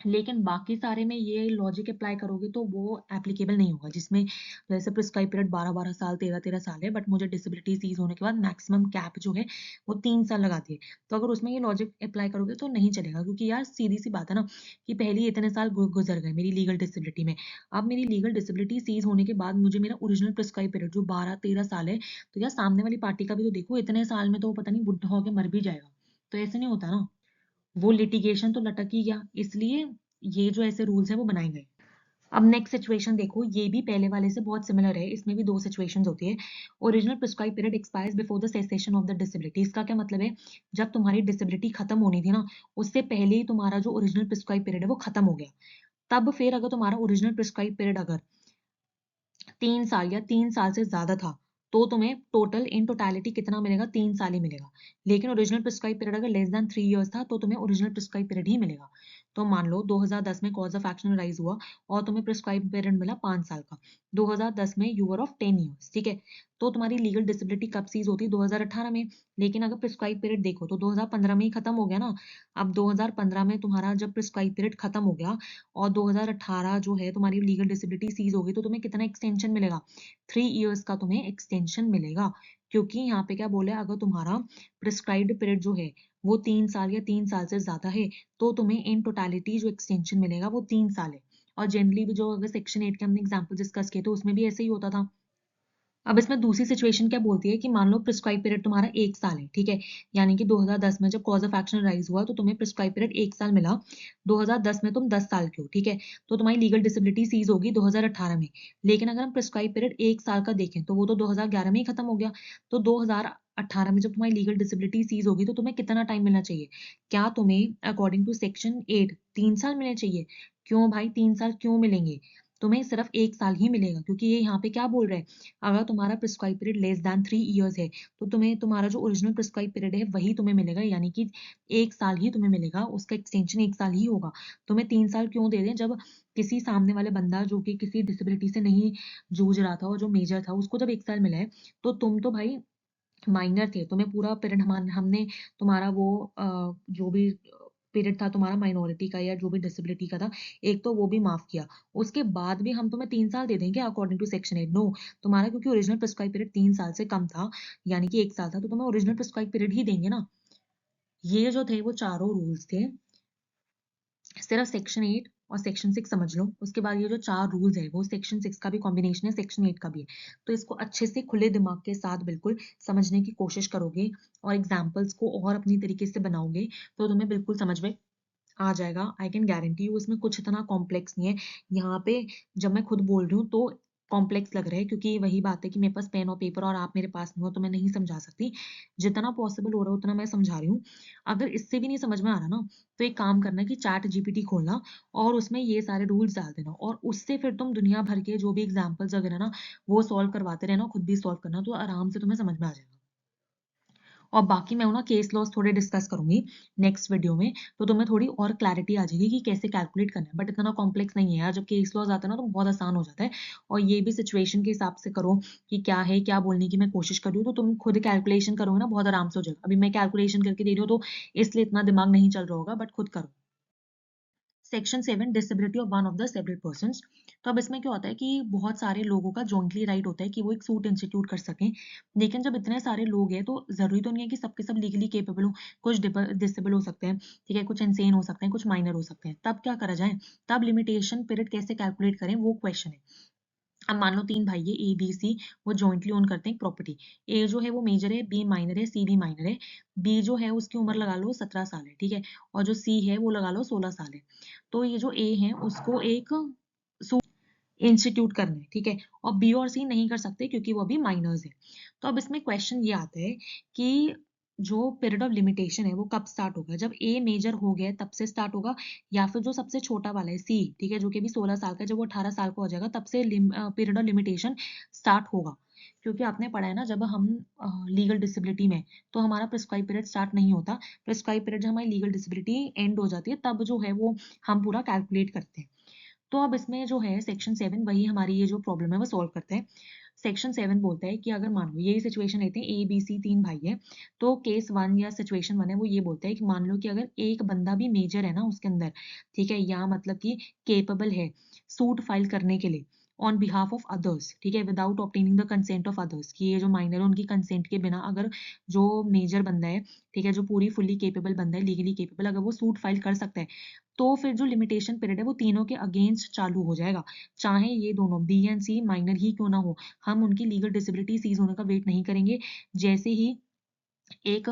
लेकिन बाकी सारे में ये लॉजिक अप्लाई करोगे तो वो एप्लीकेबल नहीं होगा, जिसमें जैसे प्रिस्क्राइब पीरियड 12-12 साल, 13-13 साल है, बट मुझे डिसेबिलिटी सीज होने के बाद मैक्सिमम कैप जो है वो 3 साल लगाती है। तो अगर उसमें ये लॉजिक अप्लाई करोगे तो नहीं चलेगा, क्योंकि यार सीधी सी बात है ना कि पहले ही इतने साल गुजर गए मेरी लीगल डिसेबिलिटी में। अब मेरी लीगल डिसेबिलिटी सीज होने के बाद मुझे मेरा ओरिजिनल प्रिस्क्राइब पीरियड जो 12-13 साल है, तो यार सामने वाली पार्टी का भी तो देखो, इतने साल में तो वो पता नहीं बुढ़ा होके मर भी जाएगा। तो ऐसे नहीं होता ना, वो लिटिगेशन तो लटक ही गया, इसलिए ये जो ऐसे रूल्स है वो बनाए गए। अब नेक्स्ट सिचुएशन देखो, ये भी पहले वाले से बहुत सिमिलर है, इसमें भी 2 सिचुएशंस होती है। Original prescribe period expires before the cessation of the disability. इसका क्या मतलब है, जब तुम्हारी डिसेबिलिटी खत्म होनी थी ना, उससे पहले ही तुम्हारा जो ओरिजिनल प्रिस्क्राइब पीरियड है वो खत्म हो गया। तब फिर अगर तुम्हारा ओरिजिनल प्रिस्क्राइब पीरियड अगर 3 साल या 3 साल से ज़्यादा था, तो तुम्हें टोटल इन टोटैलिटी कितना मिलेगा, 3 साल ही मिलेगा। लेकिन ओरिजिनल प्रिस्क्राइब पीरियड अगर लेस दैन 3 इयर्स था, तो तुम्हें ओरिजिनल प्रिस्क्राइब पीरियड ही मिलेगा। तो मान लो 2010 में कॉज ऑफ एक्शन राइज हुआ और तुम्हें प्रिस्क्राइब पीरियड मिला 5 साल का। 2010 में यू वर ऑफ 10 इयर्स, ठीक है? तो तुम्हारी लीगल डिसेबिलिटी कब सीज होती है, 2018 में। लेकिन अगर प्रिस्क्राइब पीरियड देखो तो 2015 में ही खत्म हो गया ना। अब 2015 में तुम्हारा जब प्रिस्क्राइब पीरियड खत्म हो गया और 2018 जो है तुम्हारी लीगल डिसेबिलिटी सीज हो गई, तो तुम्हें कितना एक्सटेंशन मिलेगा, 3 इयर्स का तुम्हें एक्सटेंशन मिलेगा। क्योंकि यहाँ पे क्या बोले, अगर तुम्हारा प्रिस्क्राइब्ड पीरियड जो है वो 3 साल या 3 साल से ज्यादा है, तो तुम्हें इन टोटैलिटी जो एक्सटेंशन मिलेगा वो 3 साल है। और जनरली भी जो अगर सेक्शन 8 के हमने एग्जाम्पल डिस्कस किए तो उसमें भी ऐसे ही होता था। अब इसमें दूसरी सिचुएशन क्या बोलती है कि मान लो प्रिस्क्राइब पीरियड तुम्हारा 1 साल है, ठीक है? यानी कि 2010 में जब कॉज ऑफ एक्शन राइज हुआ तो तुम्हें प्रिस्क्राइब पीरियड 1 साल मिला। 2010 में तुम 10 साल के हो, ठीक है? तो तुम्हारी लीगल डिसेबिलिटी सीज होगी 2018 में। लेकिन अगर हम प्रिस्क्राइब पीरियड 1 साल का देखें तो वो तो 2011 में ही खत्म हो गया। तो 2018 में जब तुम्हारी लीगल डिसेबिलिटी सीज होगी तो तुम्हें कितना टाइम मिलना चाहिए? क्या तुम्हें अकॉर्डिंग टू सेक्शन 8 3 साल मिलने चाहिए? क्यों भाई 3 साल क्यों मिलेंगे? तुम्हें सिर्फ 1 साल ही मिलेगा, क्योंकि ये यहाँ पे क्या बोल रहे हैं, अगर तुम्हारा prescribe period less than 3 years है, तो तुम्हें तुम्हारा जो ओरिजिनल प्रिस्क्राइब पीरियड है वही तुम्हें मिलेगा, यानी कि 1 साल ही तुम्हें मिलेगा, उसका एक्सटेंशन 1 साल ही होगा। तुम्हें 3 साल क्यों दे दें, जब किसी सामने वाले बंदा जो कि किसी डिसेबिलिटी से नहीं जूझ रहा था और जो मेजर था उसको जब 1 साल मिला है, तो तुम तो भाई माइनर थे, तुम्हें पूरा पीरियड हमने तुम्हारा वो जो भी पीरियड था तुम्हारा माइनॉरिटी का या जो भी डिसेबिलिटी का था, एक तो वो भी माफ किया। उसके बाद भी हम तुम्हें 3 साल दे देंगे अकॉर्डिंग टू सेक्शन 8? नो, तुम्हारा क्योंकि ओरिजिनल प्रिस्क्राइब पीरियड 3 साल से कम था, यानी कि 1 साल था, तो तुम्हें ओरिजिनल प्रिस्क्राइब पीरियड ही देंगे ना। ये जो थे वो चारों रूल्स थे, सिर्फ सेक्शन 8 और सेक्शन 6 समझ लो। उसके बाद ये जो 4 रूल्स है वो सेक्शन 6 का भी कॉम्बिनेशन है, सेक्शन 8 का भी है। तो इसको अच्छे से खुले दिमाग के साथ बिल्कुल समझने की कोशिश करोगे और एग्जाम्पल्स को और अपनी तरीके से बनाओगे तो तुम्हें बिल्कुल समझ में आ जाएगा। आई कैन गारंटी यू, इसमें कुछ इतना कॉम्प्लेक्स नहीं है। यहाँ पे जब मैं खुद बोल रही हूँ तो कॉम्प्लेक्स लग रहा है, क्योंकि वही बात है कि मेरे पास पेन और पेपर और आप मेरे पास नहीं हो तो मैं नहीं समझा सकती। जितना पॉसिबल हो रहा है उतना मैं समझा रही हूँ। अगर इससे भी नहीं समझ में आ रहा ना, तो एक काम करना कि चैट जीपीटी खोलना और उसमें ये सारे रूल्स डाल देना और उससे फिर तुम दुनिया भर के जो भी एग्जाम्पल्स वगैरह ना वो सॉल्व करवाते रहना, खुद भी सॉल्व करना, तो आराम से तुम्हें समझ में आ जाएगा। और बाकी मैं ना केस लॉस थोड़े डिस्कस करूंगी नेक्स्ट वीडियो में, तो तुम्हें थोड़ी और क्लैरिटी आ जाएगी कि कैसे कैलकुलेट करना है। बट इतना कॉम्प्लेक्स नहीं है यार, जब केस लॉस आता है ना तो बहुत आसान हो जाता है। और ये भी सिचुएशन के हिसाब से करो कि क्या है, क्या बोलने की मैं कोशिश कर रही हूँ, तो तुम खुद कैलकुलेशन करोगे ना बहुत आराम से हो जाएगा। अभी मैं कैलकुलेशन करके दे रही हूँ तो इसलिए इतना दिमाग नहीं चल रहा होगा, बट खुद करो। Section 7 disability of one of the several persons. तो अब इसमें क्या होता है कि बहुत सारे लोगों का जॉइंटली राइट होता है कि वो एक सूट इंस्टीट्यूट कर सकें। लेकिन जब इतने सारे लोग हैं तो जरूरी तो नहीं है कि सबके सब लीगली केपेबल हो। कुछ डिसेबल हो सकते हैं, ठीक है, कुछ इंसेन हो सकते हैं, कुछ माइनर हो सकते हैं। तब क्या करा जाए, तब लिमिटेशन पीरियड कैसे कैलकुलेट करें, वो क्वेश्चन है। अब मान लो 3 भाई है ए बी सी, वो जॉइंटली ओन करते हैं प्रॉपर्टी। ए जो है वो मेजर है, बी माइनर है, सी भी माइनर है। बी जो है उसकी उम्र लगा लो 17 साल है, ठीक है, और जो सी है वो लगा लो 16 साल है। तो ये जो ए है उसको एक इंस्टीट्यूट करना है, ठीक है, और बी और सी नहीं कर सकते क्योंकि वो अभी माइनर्स है। तो अब इसमें क्वेश्चन ये आता है कि जो पीरियड ऑफ लिमिटेशन है वो कब स्टार्ट होगा, जब ए मेजर हो गया तब से स्टार्ट होगा, या फिर जो सबसे छोटा वाला है सी, ठीक है, जो कि अभी 16 साल का है, जब वो 18 साल का हो जाएगा तब से पीरियड ऑफ लिमिटेशन स्टार्ट होगा। क्योंकि आपने पढ़ा है ना, जब हम लीगल डिसेबिलिटी में, तो हमारा प्रिस्क्राइब पीरियड स्टार्ट नहीं होता। प्रिस्क्राइब पीरियड जब हमारी लीगल डिसेबिलिटी एंड हो जाती है तब जो है वो हम पूरा कैलकुलेट करते हैं। तो अब इसमें जो है सेक्शन 7 वही हमारी ये जो प्रॉब्लम है वो सॉल्व करता है। सेक्शन 7 बोलता है कि अगर मान लो यही सिचुएशन लेते हैं, ए बी सी 3 भाई है, तो केस 1 या सिचुएशन 1 है वो ये बोलता है कि मान लो कि अगर एक बंदा भी मेजर है ना उसके अंदर, ठीक है, या मतलब कि केपेबल है सूट फाइल करने के लिए ऑन बिहाफ ऑफ अदर्स, ठीक है, without obtaining the consent of others, कि ये जो माइनर है उनकी कंसेंट के बिना अगर जो मेजर बंदा है, ठीक है, जो पूरी फुल्ली केपेबल बंदा है, लीगली केपेबल, अगर वो सूट फाइल कर सकता है, तो फिर जो लिमिटेशन पीरियड है वो तीनों के अगेंस्ट चालू हो जाएगा। चाहे ये दोनों बी एंड सी माइनर ही क्यों ना हो, हम उनकी लीगल डिसेबिलिटी सीज होने का वेट नहीं करेंगे। जैसे ही एक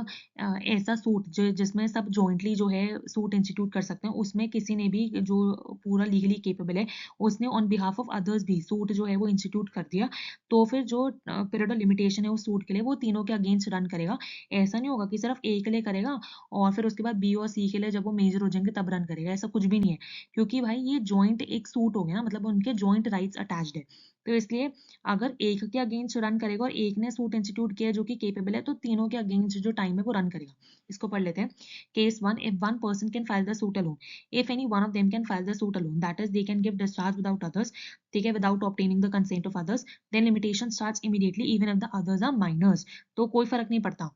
ऐसा सूट जिसमें सब जॉइंटली जो है सूट इंस्टीट्यूट कर सकते हैं, उसमें किसी ने भी जो पूरा लीगली केपेबल है उसने ऑन बिहाफ ऑफ अदर्स भी सूट जो है वो इंस्टीट्यूट कर दिया, तो फिर जो पीरियड ऑफ लिमिटेशन है उस सूट के लिए वो तीनों के अगेंस्ट रन करेगा। ऐसा नहीं होगा कि सिर्फ ए के लिए करेगा और फिर उसके बाद बी और सी के लिए जब वो मेजर हो जाएंगे तब रन करेगा, ऐसा कुछ भी नहीं है। क्योंकि भाई ये जॉइंट एक सूट हो गया ना, मतलब उनके जॉइंट राइट्स अटैच्ड है। तो इसलिए अगर एक के अगेंस्ट रन करेगा और एक ने सूट इंस्टीट्यूट किया जो कि केपेबल है, तो तीनों के अगेंस्ट जो टाइम है वो रन करेगा। इसको पढ़ लेते हैं। Case 1, if one person can file the suit alone, if any one of them can file the suit alone, that is they can give discharge without others, ठीक है, without obtaining the consent of others, then limitation starts immediately even if the others are minors. तो कोई फर्क नहीं पड़ता।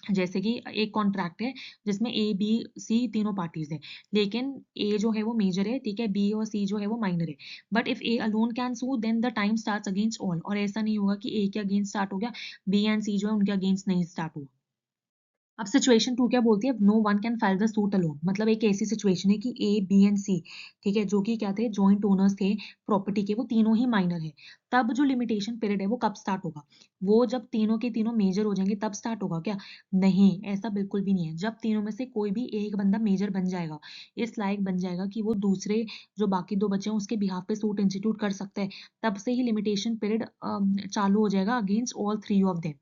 जैसे कि एक कॉन्ट्रैक्ट है जिसमें ए बी सी तीनों पार्टीज है, लेकिन ए जो है वो मेजर है, ठीक है, बी और सी जो है वो माइनर है। But if a alone can sue then the time starts against all, और ऐसा नहीं होगा कि ए के अगेंस्ट स्टार्ट हो गया, बी एंड सी जो है उनके अगेंस्ट नहीं स्टार्ट हुआ। अब सिचुएशन 2 क्या बोलती है, no one can file the suit alone, मतलब एक ऐसी सिचुएशन है कि ए बी एंड सी, ठीक है, जो कि क्या थे, जॉइंट ओनर्स थे प्रॉपर्टी के, वो तीनों ही माइनर है। तब जो लिमिटेशन पीरियड है वो कब स्टार्ट होगा, वो जब तीनों के तीनों मेजर हो जाएंगे तब स्टार्ट होगा क्या? नहीं, ऐसा बिल्कुल भी नहीं है। जब तीनों में से कोई भी एक बंदा मेजर बन जाएगा, इस लायक बन जाएगा कि वो दूसरे जो बाकी दो बचे हैं उसके बिहाफ पे सूट इंस्टीट्यूट कर सकता है, तब से ही लिमिटेशन पीरियड चालू हो जाएगा against all three of them.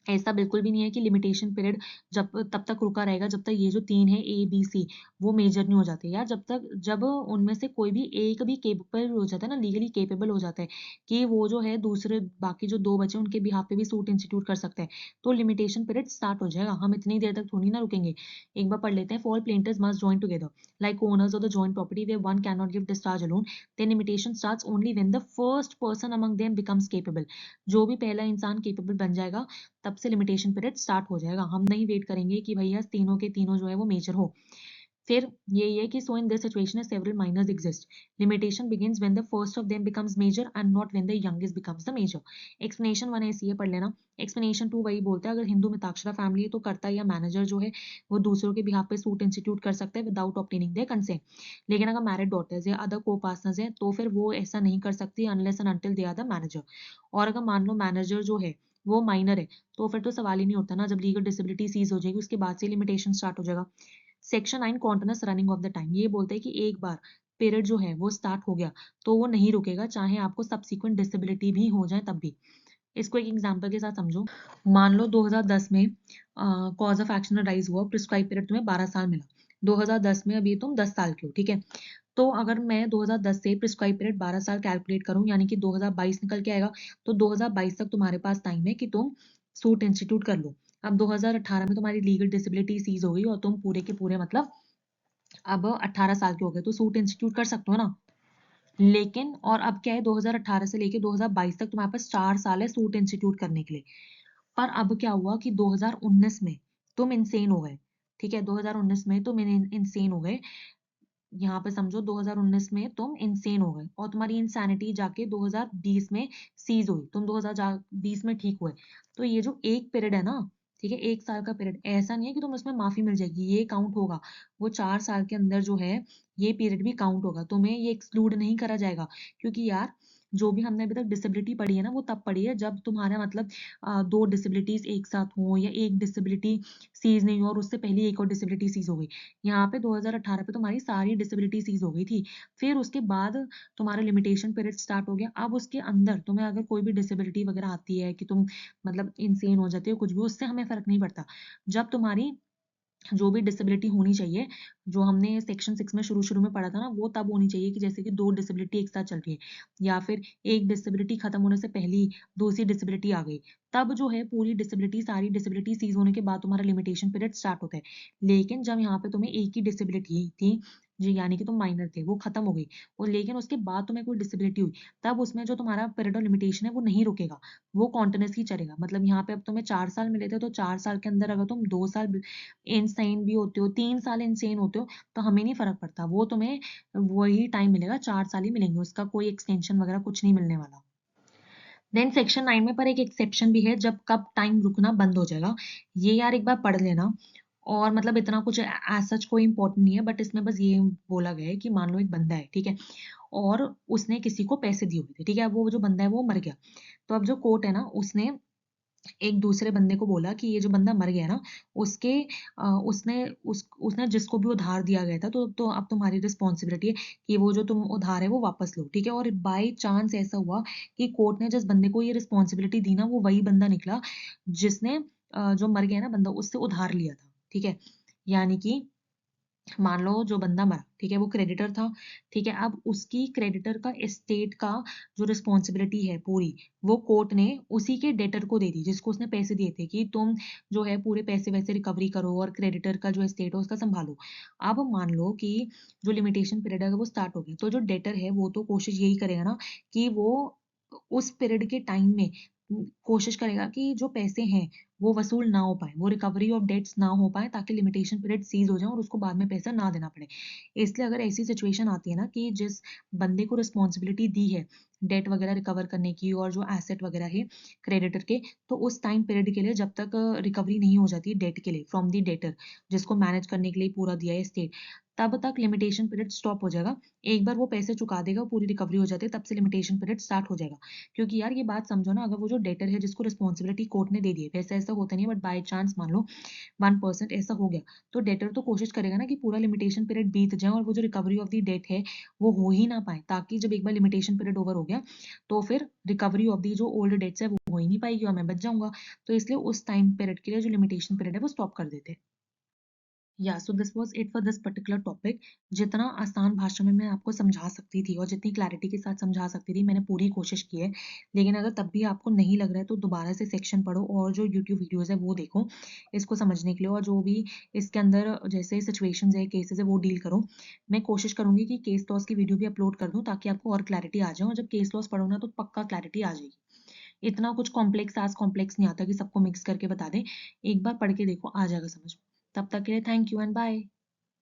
ऐसा बिल्कुल भी नहीं है कि लिमिटेशन पीरियड जब तब तक रुका रहेगा जब तक ये जो 3 है ए, बी, सी वो मेजर नहीं हो जाते यार। जब उनमें से कोई भी एक भी केपेबल हो जाता है ना, लीगली केपेबल हो जाता है कि वो जो है दूसरे बाकी जो 2 बचे उनके बिहाफ पे भी सूट इंस्टीट्यूट कर सकता है, तो लिमिटेशन पीरियड स्टार्ट हो जाएगा। हम इतनी देर तक थोड़ी ना रुकेंगे। एक बार पढ़ लेते हैं। For plaintiffs must join together like owners of the joint property where one can not give discharge alone, then limitation starts only when the first person among them becomes capable. जो भी पहला इंसान केपेबल बन जाएगा तब से limitation period start हो जाएगा। हम नहीं वेट करेंगे कि भैया तीनों के तीनों जो है वो मेजर हो। फिर ये है कि so in this situation several minors exist, limitation begins when the first of them becomes major and not when the youngest becomes the major. Explanation 1 ऐसी है, पढ़ लेना। एक्सप्लेनेशन 2 वही बोलता है, अगर हिंदू मिताक्षरा फैमिली है तो कर्ता या मैनेजर जो है वो दूसरों के बिहाफ पे सूट इंस्टीट्यूट कर सकता है विदाउट ऑब्टेनिंग देयर कंसेंट। लेकिन अगर मैरिड डॉटर्स या अदर को पार्टनर्स हैं तो फिर वो ऐसा नहीं कर सकती unless and until they are the manager. और अगर मान लो मैनेजर जो है वो माइनर है तो फिर तो सवाल ही नहीं उठता ना, जब लीगल डिसेबिलिटी सीज हो जाएगी उसके बाद से लिमिटेशन स्टार्ट हो जाएगा। Section 9 continuous running of the time, ये बोलते हैं कि एक बार पीरियड जो है वो स्टार्ट हो गया तो वो नहीं रुकेगा, चाहे आपको सब्सिक्वेंट डिसेबिलिटी भी हो जाए तब भी। इसको एक एग्जांपल के साथ समझो। मान लो 2010 में कॉज ऑफ एक्शन राइज हुआ, प्रिस्क्राइब पीरियड तुम्हें 12 साल मिला। 2010 में अभी तुम 10 साल के हो, ठीक है। तो अगर मैं 2010 से प्रिस्क्राइब पीरियड 12 साल कैलकुलेट करूं, यानी कि 2022 निकल के आएगा, तो 2022 तक तुम्हारे पास टाइम है कि तुम सूट इंस्टीट्यूट कर लो। अब 2018 में तुम्हारी लीगल डिसेबिलिटी सीज हो गई और तुम पूरे के पूरे मतलब अब 18 साल के हो गए तो सूट इंस्टीट्यूट कर सकते हो ना। लेकिन और अब क्या है, 2018 से लेके 2022 तक तुम्हारे पास 4 साल है सूट इंस्टीट्यूट करने के लिए। पर अब क्या हुआ कि 2019 में तुम इंसेन हो गए, ठीक है। 2019 में तुम इंसेन हो गए, यहाँ पे समझो 2019 में तुम इंसेन हो गए और तुम्हारी इंसैनिटी जाके 2020 में सीज हुई, तुम 2020 में ठीक हुए। तो ये जो एक पीरियड है ना, ठीक है, 1 साल का पीरियड, ऐसा नहीं है कि तुम उसमें माफी मिल जाएगी, ये काउंट होगा। वो 4 साल के अंदर जो है ये पीरियड भी काउंट होगा, तुम्हें ये एक्सक्लूड नहीं करा जाएगा। क्योंकि यार जो भी हमने अभी तक डिसेबिलिटी पढ़ी है ना वो तब पढ़ी है जब तुम्हारा मतलब दो डिसेबिलिटीज एक साथ हो या एक डिसेबिलिटी सीज नहीं हो और उससे पहले एक और डिसेबिलिटी सीज हो गई। यहाँ पे 2018 पे तुम्हारी सारी डिसेबिलिटी सीज हो गई थी, फिर उसके बाद तुम्हारा लिमिटेशन पीरियड स्टार्ट हो गया। अब उसके अंदर तुम्हें अगर कोई भी डिसेबिलिटी वगैरह आती है कि तुम मतलब इंसेन हो जाते हो कुछ भी, उससे हमें फर्क नहीं पड़ता। जब तुम्हारी जो भी डिसेबिलिटी होनी चाहिए, जो हमने सेक्शन 6 में शुरू में पढ़ा था ना, वो तब होनी चाहिए कि जैसे कि 2 डिसेबिलिटी एक साथ चल रही है या फिर एक डिसेबिलिटी खत्म होने से पहले ही दूसरी डिसेबिलिटी आ गई, तब जो है पूरी डिसेबिलिटी सारी डिसेबिलिटी सीज होने के बाद तुम्हारा लिमिटेशन पीरियड स्टार्ट होता है। लेकिन जब यहाँ पे तुम्हें एक ही डिसेबिलिटी थी जी, यानी कि तुम माइनर थे, वो खत्म हो गई और लेकिन उसके बाद तुम्हें कोई डिसेबिलिटी हुई, तब उसमें जो तुम्हारा पीरियड ऑफ लिमिटेशन है वो नहीं रुकेगा, वो कॉन्टिन्यूसली चलेगा। मतलब यहाँ पे अब तुम्हें 4 साल मिले थे तो 4 साल के अंदर अगर तुम 2 साल इनसेन भी होते हो, 3 साल इनसेन होते हो, तो हमें नहीं फर्क पड़ता, वो तुम्हें वही टाइम मिलेगा, 4 साल ही मिलेंगे, उसका कोई एक्सटेंशन वगैरह कुछ नहीं मिलने वाला। देन सेक्शन 9 में पर एक एक्सेप्शन भी है, जब कब टाइम रुकना बंद हो जाएगा। ये यार एक बार पढ़ लेना। और मतलब इतना कुछ एज सच कोई इंपॉर्टेंट नहीं है, बट इसमें बस ये बोला गया है कि मान लो एक बंदा है, ठीक है, और उसने किसी को पैसे दिए हुए थे, ठीक है, अब वो जो बंदा है वो मर गया। तो अब जो कोर्ट है ना उसने एक दूसरे बंदे को बोला कि ये जो बंदा मर गया ना, उसके उसने जिसको भी उधार दिया गया था तो अब तुम्हारी रिस्पॉन्सिबिलिटी है कि वो जो तुम उधार है वो वापस लो, ठीक है। और बाय चांस ऐसा हुआ कि कोर्ट ने जिस बंदे को ये रिस्पॉन्सिबिलिटी दी ना वो वही बंदा निकला जिसने जो मर गया ना बंदा उससे उधार लिया था, ठीक है। यानी कि मान लो जो बंदा मरा, ठीक है, वो क्रेडिटर था, ठीक है। अब उसकी क्रेडिटर का एस्टेट का जो रिस्पॉन्सिबिलिटी है पूरी, वो कोर्ट ने उसी के डेटर को दे दी जिसको उसने पैसे दिए थे कि तुम जो है पूरे पैसे वैसे रिकवरी करो और क्रेडिटर का जो एस्टेट है उसका संभालो। अब मान लो कि जो लिमिटेशन पीरियड है अगर वो स्टार्ट हो गया तो जो डेटर है वो तो कोशिश यही करेगा ना कि वो उस पीरियड के टाइम में कोशिश करेगा कि जो पैसे हैं वो वसूल ना हो पाए, वो रिकवरी ऑफ डेट्स ना हो पाए, ताकि लिमिटेशन पीरियड सीज हो जाए और उसको बाद में पैसा ना देना पड़े। इसलिए अगर ऐसी सिचुएशन आती है ना कि जिस बंदे को रिस्पॉन्सिबिलिटी दी है डेट वगैरह रिकवर करने की और जो एसेट वगैरह है क्रेडिटर के, तो उस टाइम पीरियड के लिए जब तक रिकवरी नहीं हो जाती डेट के लिए फ्रॉम दी डेटर जिसको मैनेज करने के लिए पूरा दिया है स्टेट, तब तक लिमिटेशन पीरियड स्टॉप हो जाएगा। एक बार वो पैसे चुका देगा पूरी रिकवरी हो जाती है तब से लिमिटेशन पीरियड स्टार्ट हो जाएगा। क्योंकि यार ये बात समझो ना, अगर वो जो डेटर है जिसको रिस्पॉन्सिबिलिटी कोर्ट ने दे दी है, वैसे ऐसा होता नहीं है, बट बाय चांस मान लो 1% ऐसा हो गया, तो डेटर तो कोशिश करेगा ना कि पूरा लिमिटेशन पीरियड बीत जाए और वो जो रिकवरी ऑफ दी डेट है वो हो ही ना पाए, ताकि जब एक बार लिमिटेशन पीरियड ओवर हो गया तो फिर रिकवरी ऑफ दी जो ओल्ड डेट्स है वो हो ही नहीं पाएगी और मैं बच जाऊंगा। तो इसलिए उस टाइम पीरियड के लिए जो लिमिटेशन पीरियड है वो स्टॉप कर देते हैं। या so this was it for this particular topic. जितना आसान भाषा में मैं आपको समझा सकती थी और जितनी क्लैरिटी के साथ समझा सकती थी मैंने पूरी कोशिश की है। लेकिन अगर तब भी आपको नहीं लग रहा है तो दोबारा से सेक्शन पढ़ो और जो यूट्यूब वीडियोस है वो देखो इसको समझने के लिए, और जो भी इसके अंदर जैसे सिचुएशंस है केसेस है वो डील करो। मैं कोशिश करूंगी कि केस लॉस की वीडियो भी अपलोड कर दूं ताकि आपको और क्लैरिटी आ जाए, और जब केस लॉस पढ़ो ना तो पक्का क्लैरिटी आ जाएगी। इतना कुछ कॉम्प्लेक्स आज कॉम्प्लेक्स नहीं आता कि सबको मिक्स करके बता दें। एक बार पढ़ के देखो आ जाएगा समझ। तब तक के लिए थैंक यू एंड बाय।